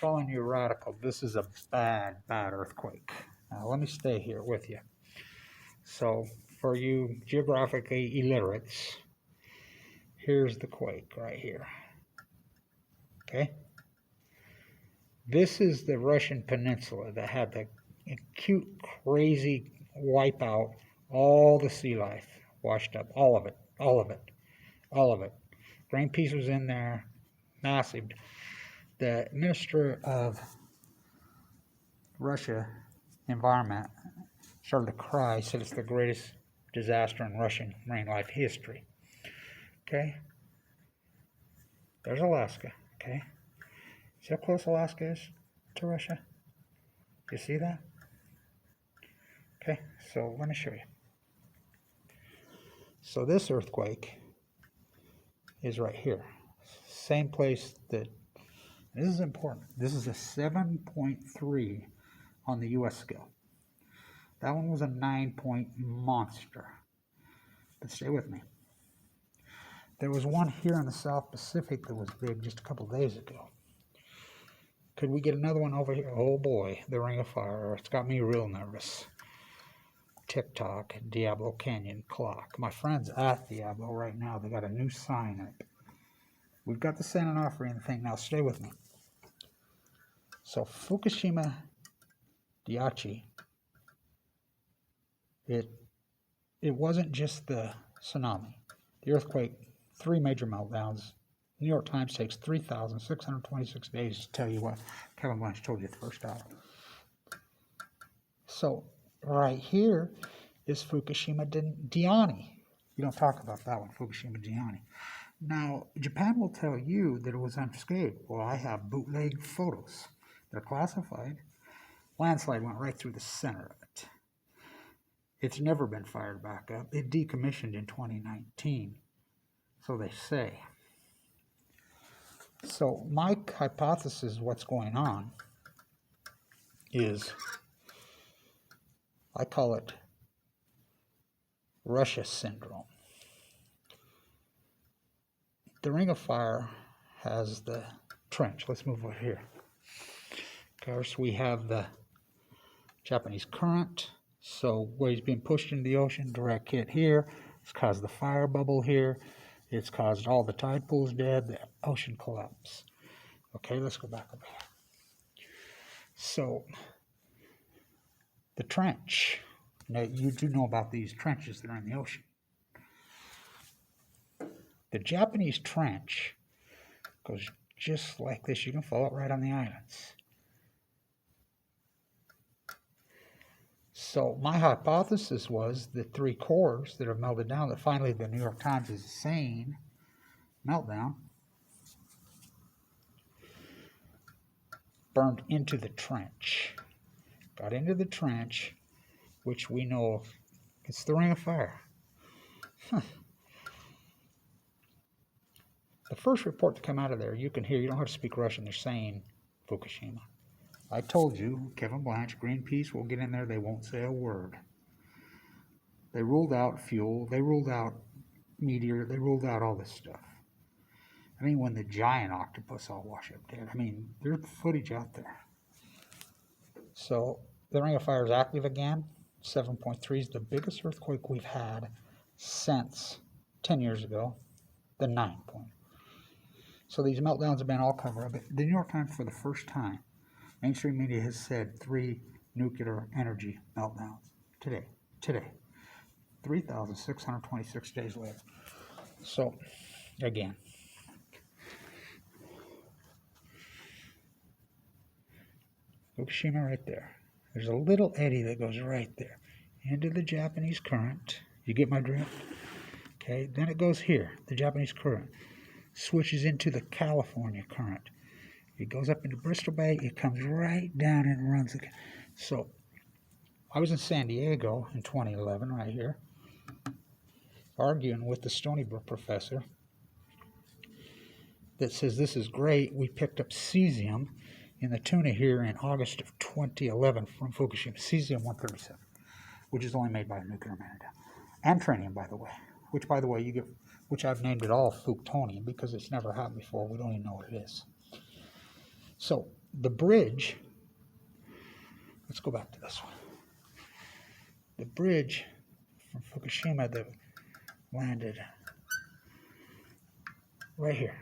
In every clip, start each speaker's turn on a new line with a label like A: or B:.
A: calling you radical. This is a bad, bad earthquake. Now, let me stay here with you. So, for you geographically illiterates, here's the quake right here. Okay? This is the Russian peninsula that had the acute, crazy wipeout, all the sea life washed up, all of it, all of it, all of it. Greenpeace was in there, massive. The Minister of Russia Environment started to cry, said it's the greatest disaster in Russian marine life history. Okay? There's Alaska. Okay? See how close Alaska is to Russia? You see that? Okay, so let me show you. So this earthquake is right here. Same place that, this is important. This is a 7.3 on the US scale. That one was a 9-point monster. But stay with me. There was one here in the South Pacific that was big just a couple days ago. Could we get another one over here? Oh boy, the Ring of Fire. It's got me real nervous. TikTok, Diablo Canyon clock. My friends at Diablo right now, they got a new sign up. We've got the San Onofre thing now. Stay with me. So Fukushima Daiichi, it wasn't just the tsunami. The earthquake, 3 major meltdowns. New York Times takes 3,626 days to tell you what Kevin Blanch told you at the first hour. So right here is Fukushima Daiichi. You don't talk about that one, Fukushima Daiichi. Now, Japan will tell you that it was unscathed. Well, I have bootleg photos. They're classified. Landslide went right through the center of it. It's never been fired back up. It decommissioned in 2019, so they say. So my hypothesis, what's going on, is, I call it Russia syndrome. The Ring of Fire has the trench. Let's move over here. Of course, we have the Japanese current. So where he's being pushed into the ocean, direct hit here. It's caused the fire bubble here. It's caused all the tide pools dead, the ocean collapse. Okay, let's go back over here. So, the trench. Now, you do know about these trenches that are in the ocean. The Japanese trench goes just like this. You can follow it right on the islands. So my hypothesis was the 3 cores that have melted down, that finally the New York Times is saying meltdown, burned into the trench. Got into the trench, which we know it's the Ring of Fire. The first report to come out of there, you can hear, you don't have to speak Russian, they're saying Fukushima. I told you, Kevin Blanch, Greenpeace will get in there, they won't say a word. They ruled out fuel, they ruled out meteor, they ruled out all this stuff. I mean, when the giant octopus all wash up dead, I mean, there's footage out there. So, the Ring of Fire is active again. 7.3 is the biggest earthquake we've had since 10 years ago, the 9 point. So these meltdowns have been all covered up. The New York Times, for the first time, mainstream media has said 3 nuclear energy meltdowns today. 3,626 days later. So, again, Fukushima right there. There's a little eddy that goes right there into the Japanese current. You get my drift? Okay, then it goes here, the Japanese current. Switches into the California current. It goes up into Bristol Bay, it comes right down and runs again. So, I was in San Diego in 2011, right here, arguing with the Stony Brook professor that says this is great. We picked up cesium in the tuna here in August of 2011 from Fukushima, cesium-137, which is only made by a nuclear meltdown. And tritium, by the way, you get, which I've named it all Fuktonium because it's never happened before. We don't even know what it is. So the bridge, let's go back to this one. The bridge from Fukushima that landed right here.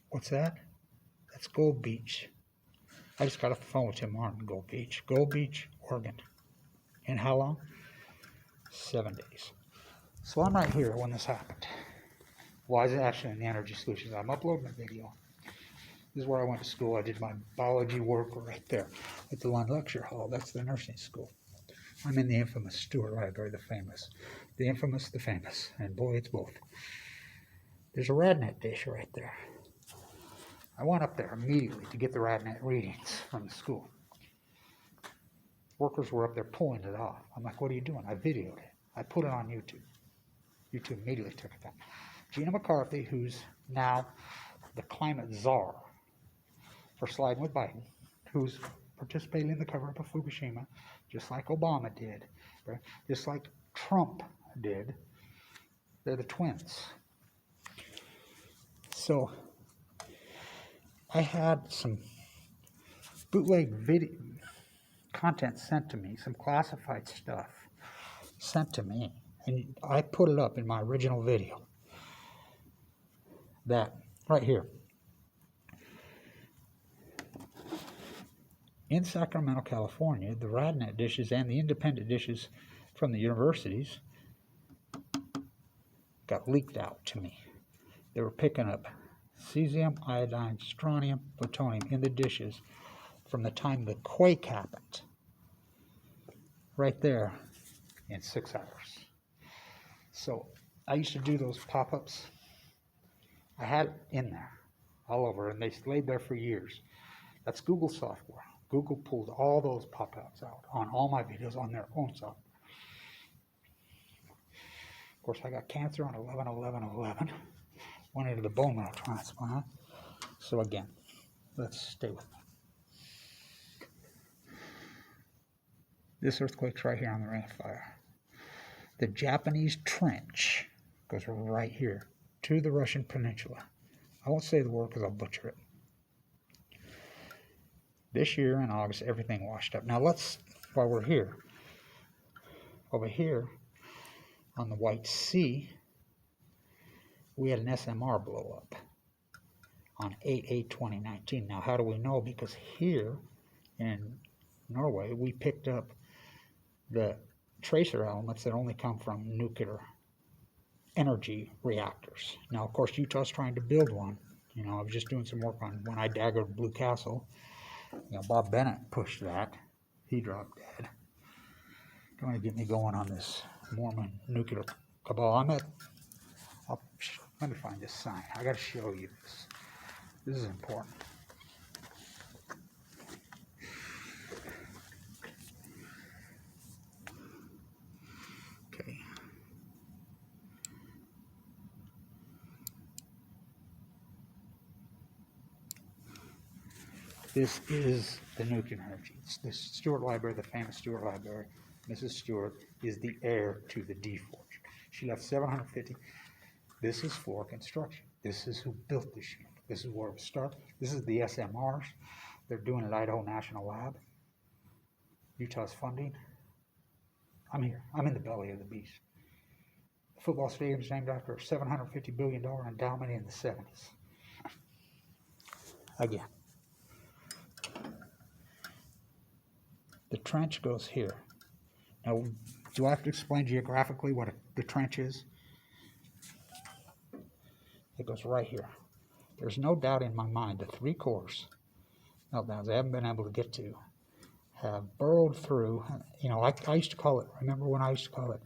A: What's that? That's Gold Beach. I just got off the phone with Tim Martin, Gold Beach. Gold Beach, Oregon. And how long? 7 days. So I'm right here when this happened. Why is it actually in the Energy Solutions? I'm uploading a video. This is where I went to school. I did my biology work right there at the Lund Lecture Hall. That's the nursing school. I'm in the infamous Stewart Library, the famous. The infamous, the famous. And boy, it's both. There's a RadNet dish right there. I went up there immediately to get the RadNet readings from the school. Workers were up there pulling it off. I'm like, what are you doing? I videoed it. I put it on YouTube. YouTube immediately took it down. Gina McCarthy, who's now the climate czar for sliding with Biden, who's participating in the cover-up of Fukushima, just like Obama did, right? Just like Trump did. They're the twins. So I had some bootleg video content sent to me, some classified stuff sent to me, and I put it up in my original video. That right here. In Sacramento, California, the RadNet dishes and the independent dishes from the universities got leaked out to me. They were picking up cesium, iodine, strontium, plutonium in the dishes from the time the quake happened. Right there in 6 hours. So I used to do those pop-ups. I had it in there all over, and they stayed there for years. That's Google software. Google pulled all those pop-ups out on all my videos on their own software. Of course, I got cancer on 11/11/11. Went into the bone marrow transplant. So again, let's stay with me. This earthquake's right here on the Ring of Fire. The Japanese trench goes right here to the Russian peninsula. I won't say the word because I'll butcher it. This year in August, everything washed up. Now let's, while we're here, over here on the White Sea, we had an SMR blow up on 8/8/2019. Now how do we know? Because here in Norway, we picked up the tracer elements that only come from nuclear energy reactors. Now, of course, Utah's trying to build one. You know, I was just doing some work on when I daggered Blue Castle. You know, Bob Bennett pushed that. He dropped dead. Trying to get me going on this Mormon nuclear cabal. Let me find this sign. I got to show you this. This is important. Okay. This is the nuclear energy. It's the Stewart Library, the famous Stewart Library. Mrs. Stewart is the heir to the D Forge. She left 750. This is for construction. This is who built this unit. This is where it started. This is the SMRs. They're doing at Idaho National Lab. Utah's funding. I'm here. I'm in the belly of the beast. The football stadium is named after a $750 billion endowment in the 70s. Again. The trench goes here. Now, do I have to explain geographically what the trench is? It goes right here. There's no doubt in my mind the 3 cores meltdowns I haven't been able to get to have burrowed through. You know, I used to call it, remember when I used to call it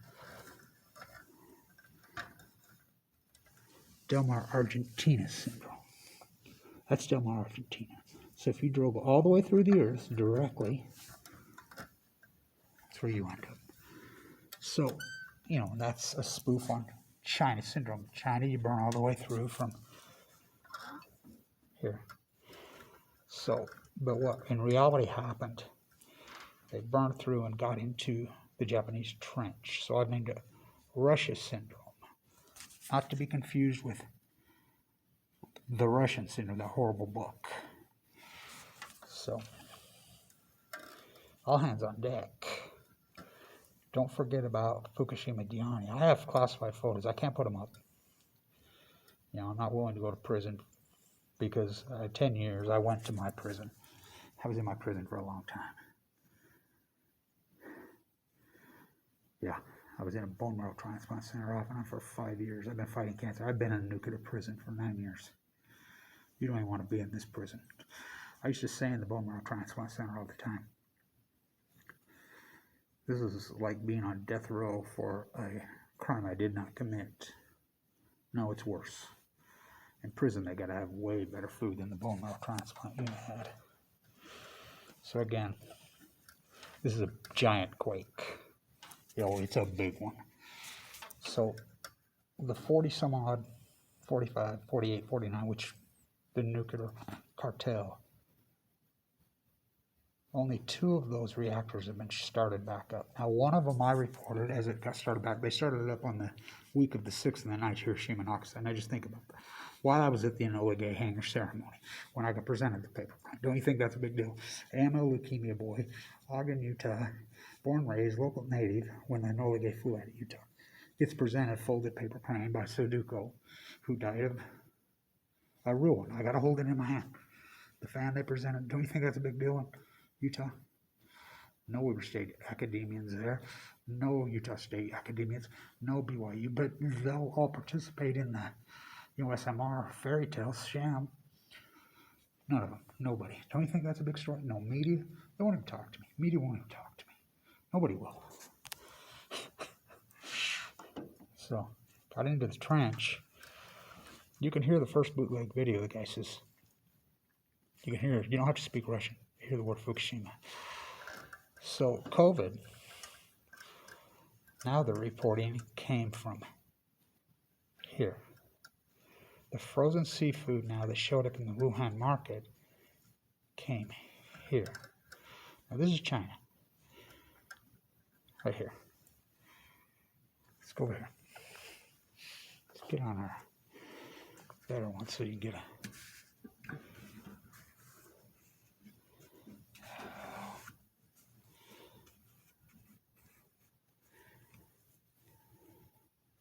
A: Del Mar Argentina syndrome? That's Del Mar Argentina. So if you drove all the way through the earth directly, that's where you end up. So, you know, that's a spoof on China syndrome. China, you burn all the way through from here. So, but what in reality happened, they burned through and got into the Japanese trench. So I've named it Russia syndrome. Not to be confused with the Russian syndrome, that horrible book. So, all hands on deck. Don't forget about Fukushima Diani. I have classified photos. I can't put them up. You know, I'm not willing to go to prison because 10 years I went to my prison. I was in my prison for a long time. Yeah, I was in a bone marrow transplant center off and on for 5 years. I've been fighting cancer. I've been in a nuclear prison for 9 years. You don't even want to be in this prison. I used to say in the bone marrow transplant center all the time, this is like being on death row for a crime I did not commit. No, it's worse. In prison, they got to have way better food than the bone marrow transplant you had. So again, this is a giant quake. You know, it's a big one. So the 40 some odd, 45, 48, 49, which the nuclear cartel, only 2 of those reactors have been started back up. Now, one of them I reported as it got started back. They started it up on the week of the 6th and the 9th, Hiroshima and Nagasaki. And I just think about that. While I was at the Enola Gay hangar ceremony, when I got presented the paper. Don't you think that's a big deal? AML leukemia boy, Ogden, Utah, born, raised, local native, when the Enola Gay flew out of Utah. Gets presented folded paper plane by Sudoku, who died of a real one. I got to hold it in my hand. The fan they presented, don't you think that's a big deal in Utah? No Weber State academians there, no Utah State academians, no BYU, but they'll all participate in the USMR fairy tale sham. None of them, nobody. Don't you think that's a big story? No media, they won't even talk to me. Media won't even talk to me. Nobody will. So, got into the trench. You can hear the first bootleg video. The guy says, you can hear it. You don't have to speak Russian. You hear the word Fukushima. So, COVID, now the reporting came from here. The frozen seafood now that showed up in the Wuhan market came here. Now, this is China. Right here. Let's go over here. Let's get on our better one so you can get a...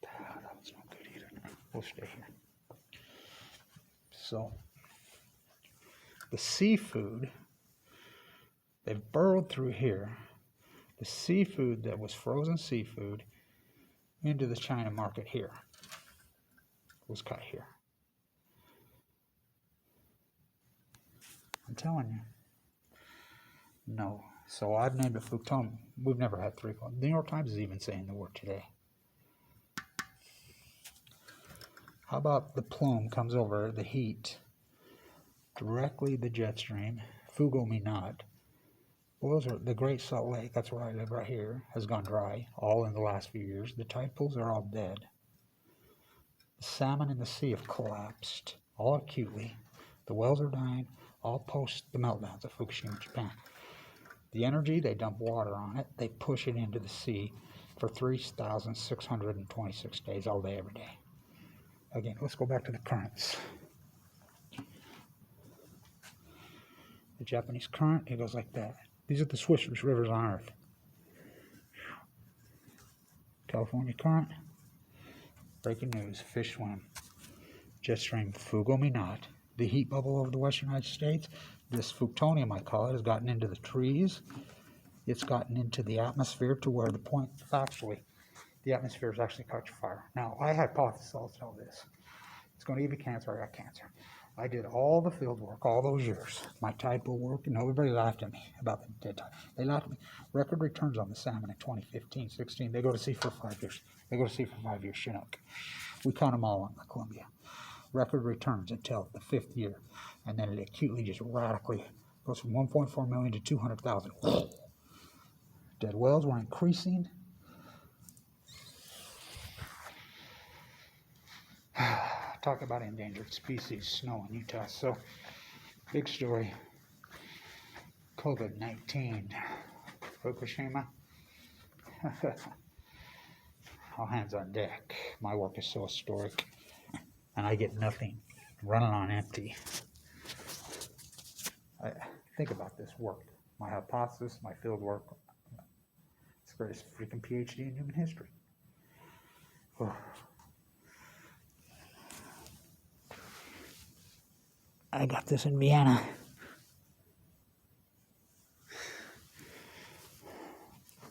A: That was no good either. We'll stay here. So, the seafood, they've burrowed through here. The seafood that was frozen seafood into the China market here was cut here. I'm telling you. No. So I've named it Fukushima. We've never had 3. The New York Times is even saying the word today. How about the plume comes over the heat, directly the jet stream, Fugo me not. Well, the Great Salt Lake, that's where I live right here, has gone dry, all in the last few years. The tide pools are all dead. The salmon in the sea have collapsed, all acutely. The whales are dying, all post the meltdowns of Fukushima, Japan. The energy, they dump water on it, they push it into the sea for 3,626 days, all day, every day. Again, let's go back to the currents. The Japanese current, it goes like that. These are the swiftest rivers on Earth. California current, breaking news, fish swim. Jet stream, Fugo me not. The heat bubble over the western United States, this Fuktonium, I call it, has gotten into the trees. It's gotten into the atmosphere to where the point, factually, the atmosphere is actually catching fire. Now, I hypothesized all this. It's going to give you cancer. I got cancer. I did all the field work all those years. My tide pool work, and everybody laughed at me about the dead tide. They laughed at me. Record returns on the salmon in 2015, 16. They go to sea for 5 years. They go to sea for 5 years, Chinook. We count them all on the Columbia. Record returns until the 5th year. And then it acutely just radically goes from 1.4 million to 200,000. Dead whales were increasing. Talk about endangered species, snow in Utah. So, big story. COVID-19. Fukushima. All hands on deck. My work is so historic. And I get nothing. I'm running on empty. think about this, worked. My hypothesis, my field work, it's the greatest freaking PhD in human history. I got this in Vienna.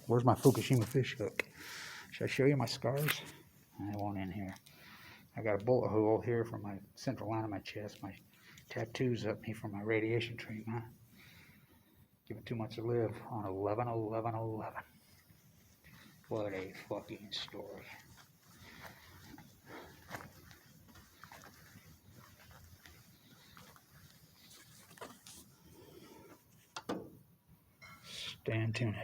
A: Where's my Fukushima fish hook? Should I show you my scars? I won't in here. I got a bullet hole here from my central line of my chest. My tattoos up me from my radiation treatment. Given too much to live on 11/11/11. What a fucking story. Stay tuned.